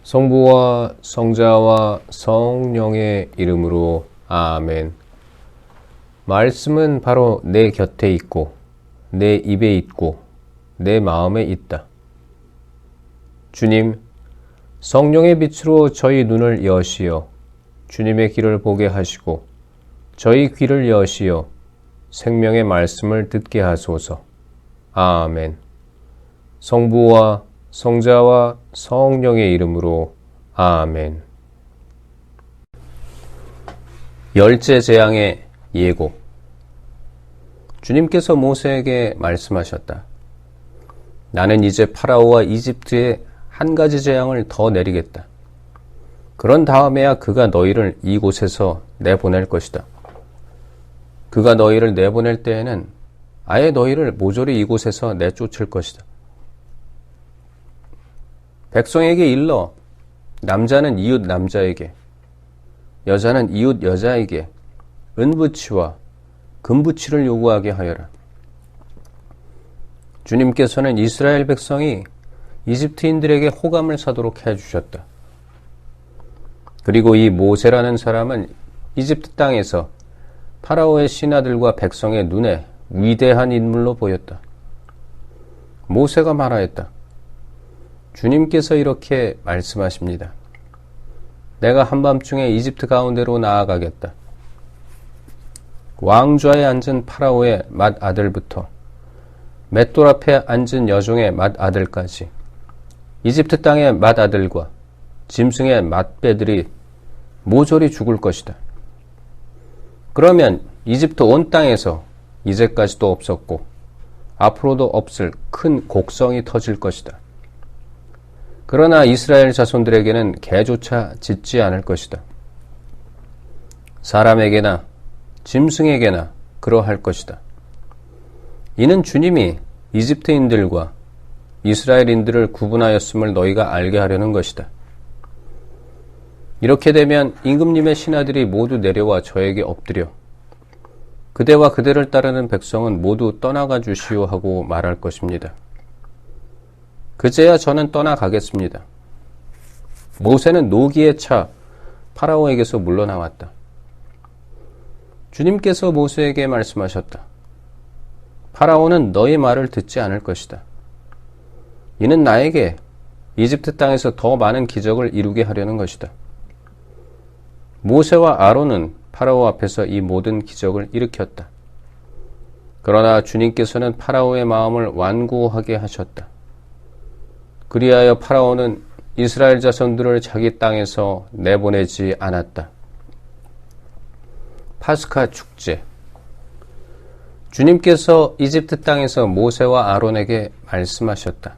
성부와 성자와 성령의 이름으로 아멘. 말씀은 바로 내 곁에 있고 내 입에 있고 내 마음에 있다. 주님, 성령의 빛으로 저희 눈을 여시어 주님의 길을 보게 하시고 저희 귀를 여시어 생명의 말씀을 듣게 하소서. 아멘. 성부와 성자와 성령의 이름으로 아멘. 열째 재앙의 예고. 주님께서 모세에게 말씀하셨다. 나는 이제 파라오와 이집트에 한 가지 재앙을 더 내리겠다. 그런 다음에야 그가 너희를 이곳에서 내보낼 것이다. 그가 너희를 내보낼 때에는 아예 너희를 모조리 이곳에서 내쫓을 것이다. 백성에게 일러 남자는 이웃 남자에게, 여자는 이웃 여자에게 은부치와 금부치를 요구하게 하여라. 주님께서는 이스라엘 백성이 이집트인들에게 호감을 사도록 해주셨다. 그리고 이 모세라는 사람은 이집트 땅에서 파라오의 신하들과 백성의 눈에 위대한 인물로 보였다. 모세가 말하였다. 주님께서 이렇게 말씀하십니다. 내가 한밤중에 이집트 가운데로 나아가겠다. 왕좌에 앉은 파라오의 맏아들부터 맷돌 앞에 앉은 여종의 맏아들까지 이집트 땅의 맏아들과 짐승의 맏배들이 모조리 죽을 것이다. 그러면 이집트 온 땅에서 이제까지도 없었고 앞으로도 없을 큰 곡성이 터질 것이다. 그러나 이스라엘 자손들에게는 개조차 짖지 않을 것이다. 사람에게나 짐승에게나 그러할 것이다. 이는 주님이 이집트인들과 이스라엘인들을 구분하였음을 너희가 알게 하려는 것이다. 이렇게 되면 임금님의 신하들이 모두 내려와 저에게 엎드려 그대와 그대를 따르는 백성은 모두 떠나가 주시오 하고 말할 것입니다. 그제야 저는 떠나가겠습니다. 모세는 노기에 차 파라오에게서 물러나왔다. 주님께서 모세에게 말씀하셨다. 파라오는 너의 말을 듣지 않을 것이다. 이는 나에게 이집트 땅에서 더 많은 기적을 이루게 하려는 것이다. 모세와 아론은 파라오 앞에서 이 모든 기적을 일으켰다. 그러나 주님께서는 파라오의 마음을 완고하게 하셨다. 그리하여 파라오는 이스라엘 자손들을 자기 땅에서 내보내지 않았다. 파스카 축제. 주님께서 이집트 땅에서 모세와 아론에게 말씀하셨다.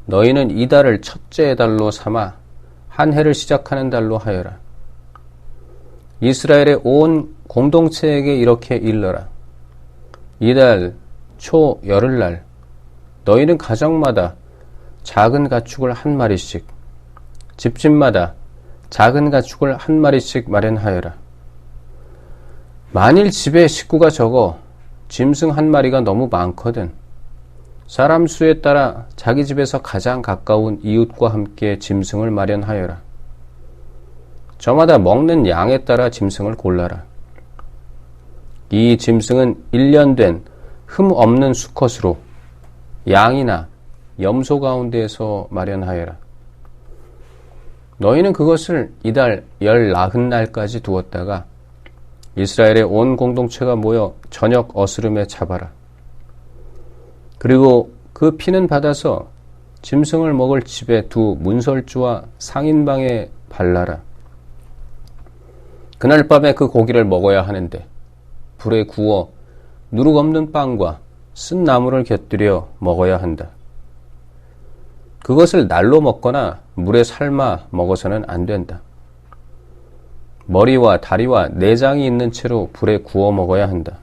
너희는 이 달을 첫째 달로 삼아 한 해를 시작하는 달로 하여라. 이스라엘의 온 공동체에게 이렇게 일러라. 이달 초 열흘날 너희는 가정마다 작은 가축을 한 마리씩, 집집마다 작은 가축을 한 마리씩 마련하여라. 만일 집에 식구가 적어 짐승 한 마리가 너무 많거든 사람 수에 따라 자기 집에서 가장 가까운 이웃과 함께 짐승을 마련하여라. 저마다 먹는 양에 따라 짐승을 골라라. 이 짐승은 1년 된 흠 없는 수컷으로 양이나 염소 가운데에서 마련하여라. 너희는 그것을 이달 19날까지 두었다가 이스라엘의 온 공동체가 모여 저녁 어스름에 잡아라. 그리고 그 피는 받아서 짐승을 먹을 집의 두 문설주와 상인방에 발라라. 그날 밤에 그 고기를 먹어야 하는데 불에 구워 누룩 없는 빵과 쓴 나물을 곁들여 먹어야 한다. 그것을 날로 먹거나 물에 삶아 먹어서는 안 된다. 머리와 다리와 내장이 있는 채로 불에 구워 먹어야 한다.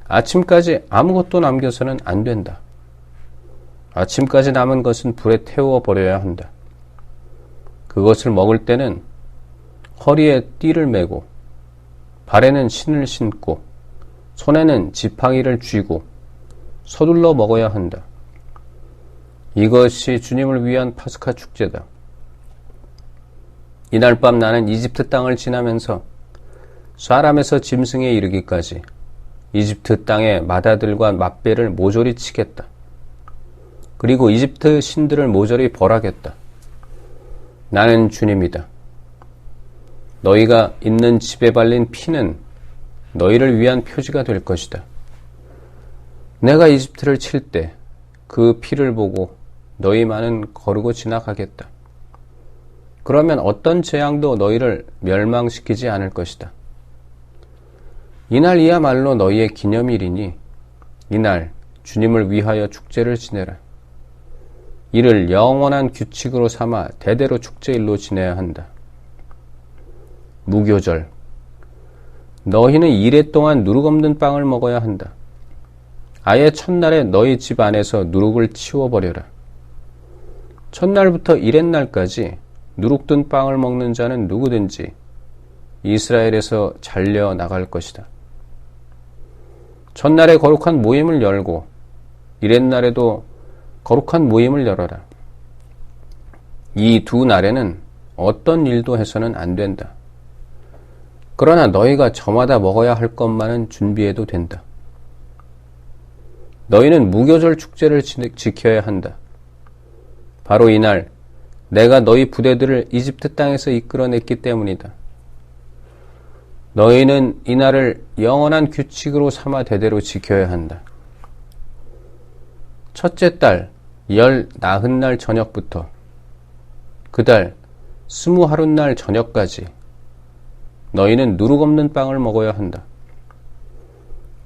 아침까지 아무것도 남겨서는 안 된다. 아침까지 남은 것은 불에 태워 버려야 한다. 그것을 먹을 때는 허리에 띠를 메고 발에는 신을 신고 손에는 지팡이를 쥐고 서둘러 먹어야 한다. 이것이 주님을 위한 파스카 축제다. 이날 밤 나는 이집트 땅을 지나면서 쏴람에서 짐승에 이르기까지 이집트 땅의 맏아들과 맏배를 모조리 치겠다. 그리고 이집트 신들을 모조리 벌하겠다. 나는 주님이다. 너희가 있는 집에 발린 피는 너희를 위한 표지가 될 것이다. 내가 이집트를 칠 때 그 피를 보고 너희만은 거르고 지나가겠다. 그러면 어떤 재앙도 너희를 멸망시키지 않을 것이다. 이날이야말로 너희의 기념일이니 이날 주님을 위하여 축제를 지내라. 이를 영원한 규칙으로 삼아 대대로 축제일로 지내야 한다. 무교절. 너희는 이래 동안 누룩 없는 빵을 먹어야 한다. 아예 첫날에 너희 집 안에서 누룩을 치워버려라. 첫날부터 이렛날까지 누룩 든 빵을 먹는 자는 누구든지 이스라엘에서 잘려 나갈 것이다. 첫날에 거룩한 모임을 열고 이렛날에도 거룩한 모임을 열어라. 이 두 날에는 어떤 일도 해서는 안 된다. 그러나 너희가 저마다 먹어야 할 것만은 준비해도 된다. 너희는 무교절 축제를 지켜야 한다. 바로 이날 내가 너희 부대들을 이집트 땅에서 이끌어냈기 때문이다. 너희는 이날을 영원한 규칙으로 삼아 대대로 지켜야 한다. 첫째 달 열 나흔날 저녁부터 그 달 20하룻날 저녁까지 너희는 누룩 없는 빵을 먹어야 한다.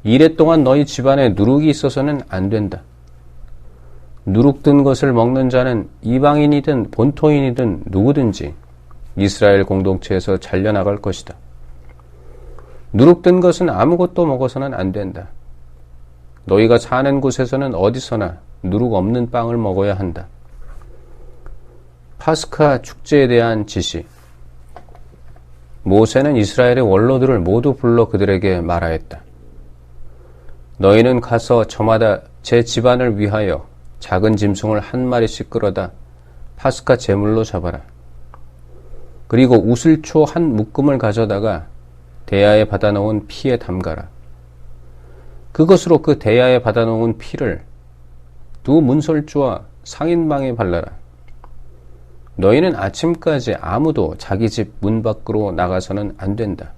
이래 동안 너희 집안에 누룩이 있어서는 안 된다. 누룩 든 것을 먹는 자는 이방인이든 본토인이든 누구든지 이스라엘 공동체에서 잘려나갈 것이다. 누룩 든 것은 아무것도 먹어서는 안 된다. 너희가 사는 곳에서는 어디서나 누룩 없는 빵을 먹어야 한다. 파스카 축제에 대한 지시. 모세는 이스라엘의 원로들을 모두 불러 그들에게 말하였다. 너희는 가서 저마다 제 집안을 위하여 작은 짐승을 한 마리씩 끌어다 파스카 제물로 잡아라. 그리고 우슬초 한 묶음을 가져다가 대야에 받아놓은 피에 담가라. 그것으로 그 대야에 받아놓은 피를 두 문설주와 상인방에 발라라. 너희는 아침까지 아무도 자기 집 문 밖으로 나가서는 안 된다.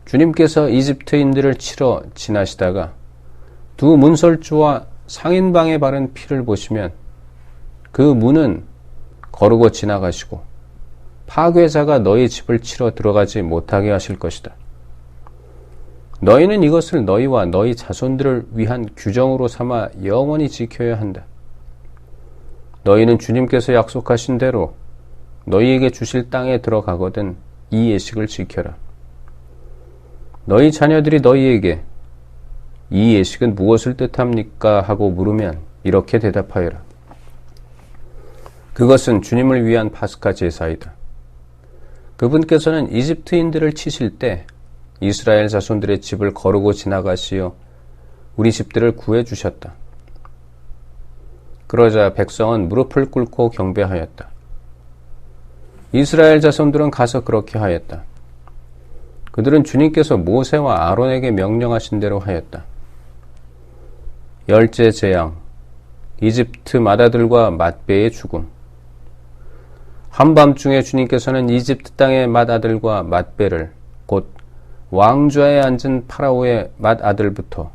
주님께서 이집트인들을 치러 지나시다가 두 문설주와 상인방에 바른 피를 보시면 그 문은 거르고 지나가시고 파괴자가 너희 집을 치러 들어가지 못하게 하실 것이다. 너희는 이것을 너희와 너희 자손들을 위한 규정으로 삼아 영원히 지켜야 한다. 너희는 주님께서 약속하신 대로 너희에게 주실 땅에 들어가거든 이 예식을 지켜라. 너희 자녀들이 너희에게 이 예식은 무엇을 뜻합니까? 하고 물으면 이렇게 대답하여라. 그것은 주님을 위한 파스카 제사이다. 그분께서는 이집트인들을 치실 때 이스라엘 자손들의 집을 거르고 지나가시어 우리 집들을 구해주셨다. 그러자 백성은 무릎을 꿇고 경배하였다. 이스라엘 자손들은 가서 그렇게 하였다. 그들은 주님께서 모세와 아론에게 명령하신 대로 하였다. 열째 재앙, 이집트 맏아들과 맏배의 죽음. 한밤중에 주님께서는 이집트 땅의 맏아들과 맏배를 곧 왕좌에 앉은 파라오의 맏아들부터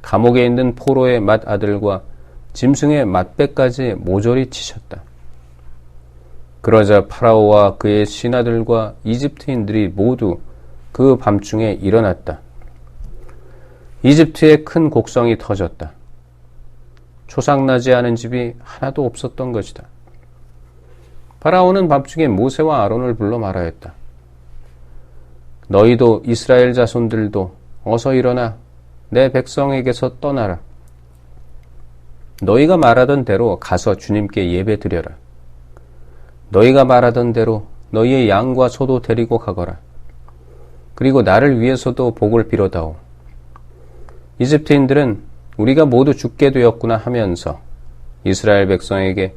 감옥에 있는 포로의 맏아들과 짐승의 맏배까지 모조리 치셨다. 그러자 파라오와 그의 신하들과 이집트인들이 모두 그 밤중에 일어났다. 이집트에 큰 곡성이 터졌다. 초상나지 않은 집이 하나도 없었던 것이다. 파라오는 밤중에 모세와 아론을 불러 말하였다. 너희도 이스라엘 자손들도 어서 일어나 내 백성에게서 떠나라. 너희가 말하던 대로 가서 주님께 예배 드려라. 너희가 말하던 대로 너희의 양과 소도 데리고 가거라. 그리고 나를 위해서도 복을 빌어다오. 이집트인들은 우리가 모두 죽게 되었구나 하면서 이스라엘 백성에게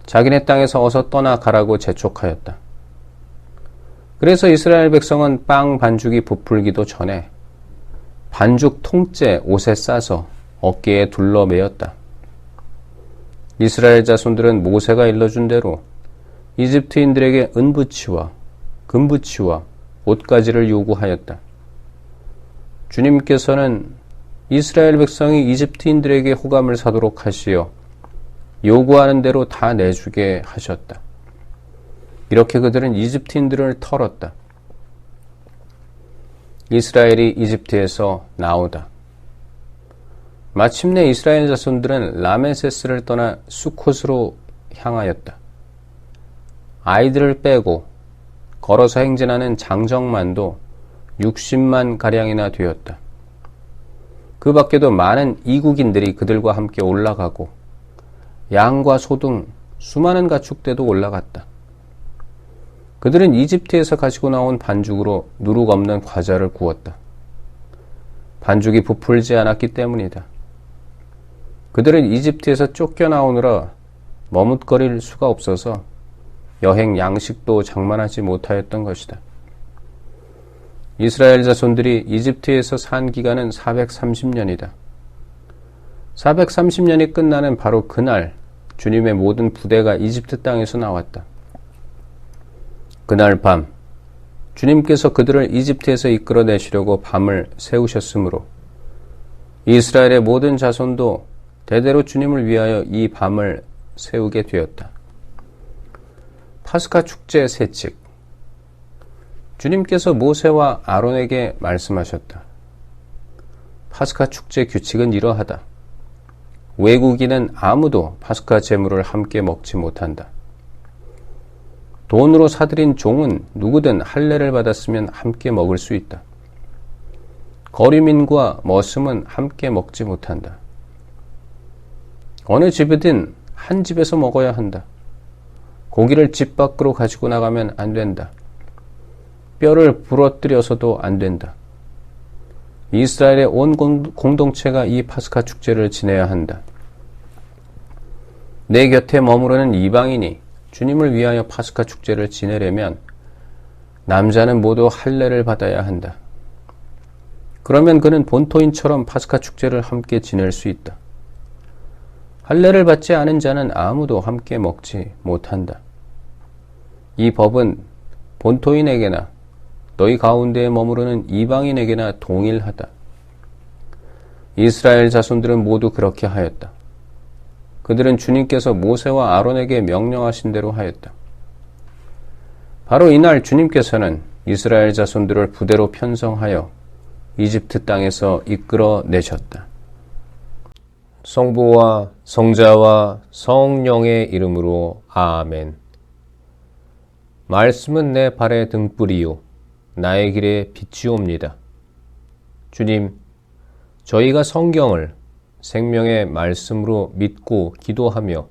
자기네 땅에서 어서 떠나가라고 재촉하였다. 그래서 이스라엘 백성은 빵 반죽이 부풀기도 전에 반죽 통째 옷에 싸서 어깨에 둘러 매었다. 이스라엘 자손들은 모세가 일러준 대로 이집트인들에게 은부치와 금부치와 옷가지를 요구하였다. 주님께서는 이스라엘 백성이 이집트인들에게 호감을 사도록 하시어 요구하는 대로 다 내주게 하셨다. 이렇게 그들은 이집트인들을 털었다. 이스라엘이 이집트에서 나오다. 마침내 이스라엘 자손들은 라메세스를 떠나 수콧으로 향하였다. 아이들을 빼고 걸어서 행진하는 장정만도 60만 가량이나 되었다. 그 밖에도 많은 이국인들이 그들과 함께 올라가고 양과 소 등 수많은 가축대도 올라갔다. 그들은 이집트에서 가지고 나온 반죽으로 누룩 없는 과자를 구웠다. 반죽이 부풀지 않았기 때문이다. 그들은 이집트에서 쫓겨나오느라 머뭇거릴 수가 없어서 여행 양식도 장만하지 못하였던 것이다. 이스라엘 자손들이 이집트에서 산 기간은 430년이다. 430년이 끝나는 바로 그날 주님의 모든 부대가 이집트 땅에서 나왔다. 그날 밤 주님께서 그들을 이집트에서 이끌어내시려고 밤을 세우셨으므로 이스라엘의 모든 자손도 대대로 주님을 위하여 이 밤을 세우게 되었다. 파스카 축제 세칙. 주님께서 모세와 아론에게 말씀하셨다. 파스카 축제 규칙은 이러하다. 외국인은 아무도 파스카 제물을 함께 먹지 못한다. 돈으로 사들인 종은 누구든 할례를 받았으면 함께 먹을 수 있다. 거류민과 머슴은 함께 먹지 못한다. 어느 집이든 한 집에서 먹어야 한다. 고기를 집 밖으로 가지고 나가면 안 된다. 뼈를 부러뜨려서도 안 된다. 이스라엘의 온 공동체가 이 파스카 축제를 지내야 한다. 내 곁에 머무르는 이방인이 주님을 위하여 파스카 축제를 지내려면 남자는 모두 할례를 받아야 한다. 그러면 그는 본토인처럼 파스카 축제를 함께 지낼 수 있다. 할례를 받지 않은 자는 아무도 함께 먹지 못한다. 이 법은 본토인에게나 너희 가운데에 머무르는 이방인에게나 동일하다. 이스라엘 자손들은 모두 그렇게 하였다. 그들은 주님께서 모세와 아론에게 명령하신 대로 하였다. 바로 이날 주님께서는 이스라엘 자손들을 부대로 편성하여 이집트 땅에서 이끌어 내셨다. 성부와 성자와 성령의 이름으로 아멘. 말씀은 내 발의 등불이요 나의 길에 빛이옵니다. 주님, 저희가 성경을 생명의 말씀으로 믿고 기도하며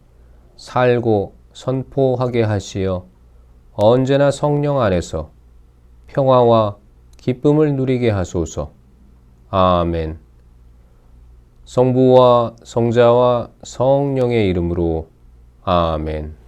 살고 선포하게 하시어 언제나 성령 안에서 평화와 기쁨을 누리게 하소서. 아멘. 성부와 성자와 성령의 이름으로 아멘.